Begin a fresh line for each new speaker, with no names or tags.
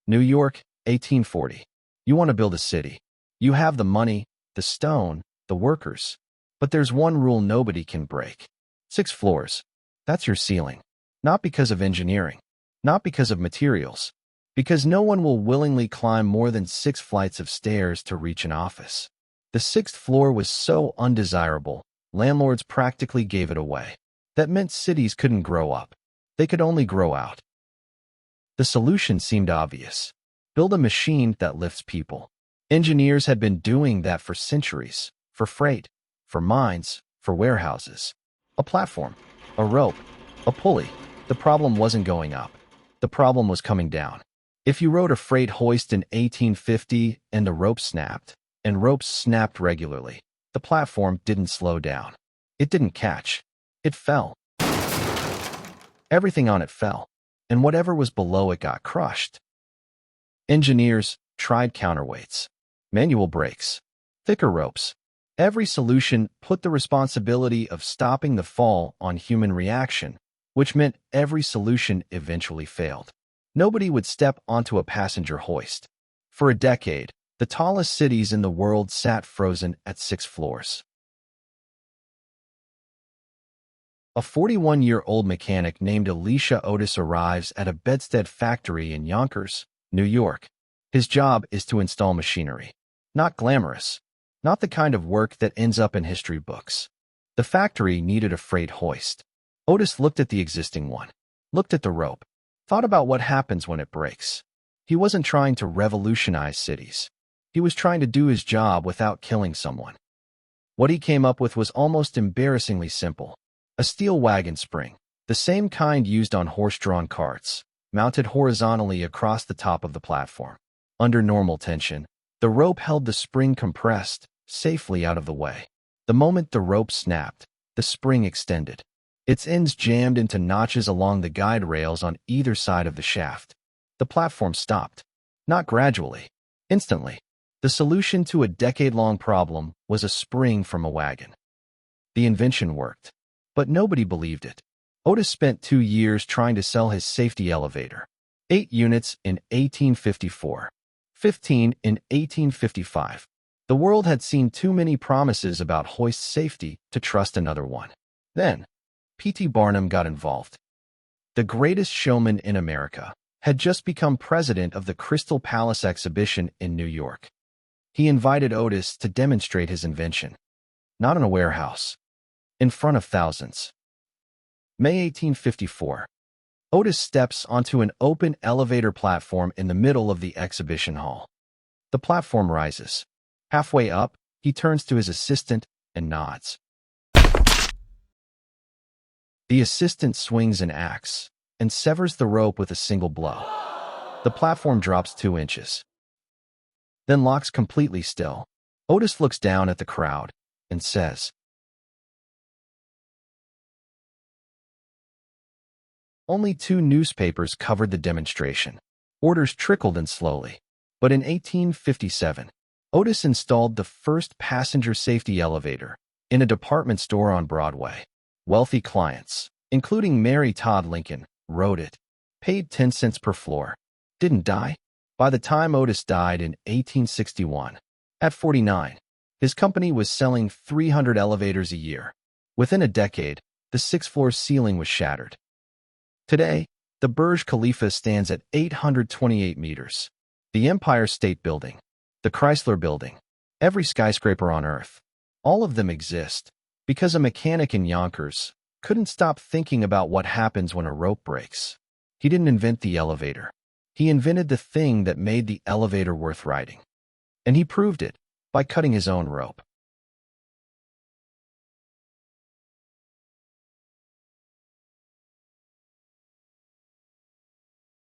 New York, 1840. You want to build a city. You have the money, the stone, the workers. But there's one rule nobody can break. 6 floors. That's your ceiling. Not because of engineering. Not because of materials. Because no one will willingly climb more than 6 flights of stairs to reach an office. The 6th floor was so undesirable, landlords practically gave it away. That meant cities couldn't grow up. They could only grow out. The solution seemed obvious. Build a machine that lifts people. Engineers had been doing that for centuries. For freight, for mines, for warehouses. A platform, a rope, a pulley. The problem wasn't going up. The problem was coming down. If you rode a freight hoist in 1850 and the rope snapped, and ropes snapped regularly, the platform didn't slow down. It didn't catch. It fell. Everything on it fell, and whatever was below it got crushed. Engineers tried counterweights, manual brakes, thicker ropes. Every solution put the responsibility of stopping the fall on human reaction, which meant every solution eventually failed. Nobody would step onto a passenger hoist. For a decade, the tallest cities in the world sat frozen at 6 floors. A 41-year-old mechanic named Elisha Otis arrives at a bedstead factory in Yonkers, New York. His job is to install machinery. Not glamorous. Not the kind of work that ends up in history books. The factory needed a freight hoist. Otis looked at the existing one, looked at the rope, thought about what happens when it breaks. He wasn't trying to revolutionize cities. He was trying to do his job without killing someone. What he came up with was almost embarrassingly simple. A steel wagon spring, the same kind used on horse-drawn carts, mounted horizontally across the top of the platform. Under normal tension, the rope held the spring compressed, safely out of the way. The moment the rope snapped, the spring extended. Its ends jammed into notches along the guide rails on either side of the shaft. The platform stopped. Not gradually. Instantly. The solution to a decade-long problem was a spring from a wagon. The invention worked. But nobody believed it. Otis spent 2 years trying to sell his safety elevator. 8 units in 1854. 15 in 1855. The world had seen too many promises about hoist safety to trust another one. Then, P.T. Barnum got involved. The greatest showman in America had just become president of the Crystal Palace exhibition in New York. He invited Otis to demonstrate his invention. Not in a warehouse. In front of thousands. May 1854. Otis steps onto an open elevator platform in the middle of the exhibition hall. The platform rises. Halfway up, he turns to his assistant and nods. The assistant swings an axe and severs the rope with a single blow. The platform drops 2 inches. Then locks completely still. Otis looks down at the crowd and says, Only 2 newspapers covered the demonstration. Orders trickled in slowly. But in 1857, Otis installed the first passenger safety elevator in a department store on Broadway. Wealthy clients, including Mary Todd Lincoln, rode it, paid 10 cents per floor, didn't die. By the time Otis died in 1861, at 49, his company was selling 300 elevators a year. Within a decade, the 6th-floor ceiling was shattered. Today, the Burj Khalifa stands at 828 meters. The Empire State Building, the Chrysler Building, every skyscraper on Earth, all of them exist because a mechanic in Yonkers couldn't stop thinking about what happens when a rope breaks. He didn't invent the elevator. He invented the thing that made the elevator worth riding. And he proved it by cutting his own rope.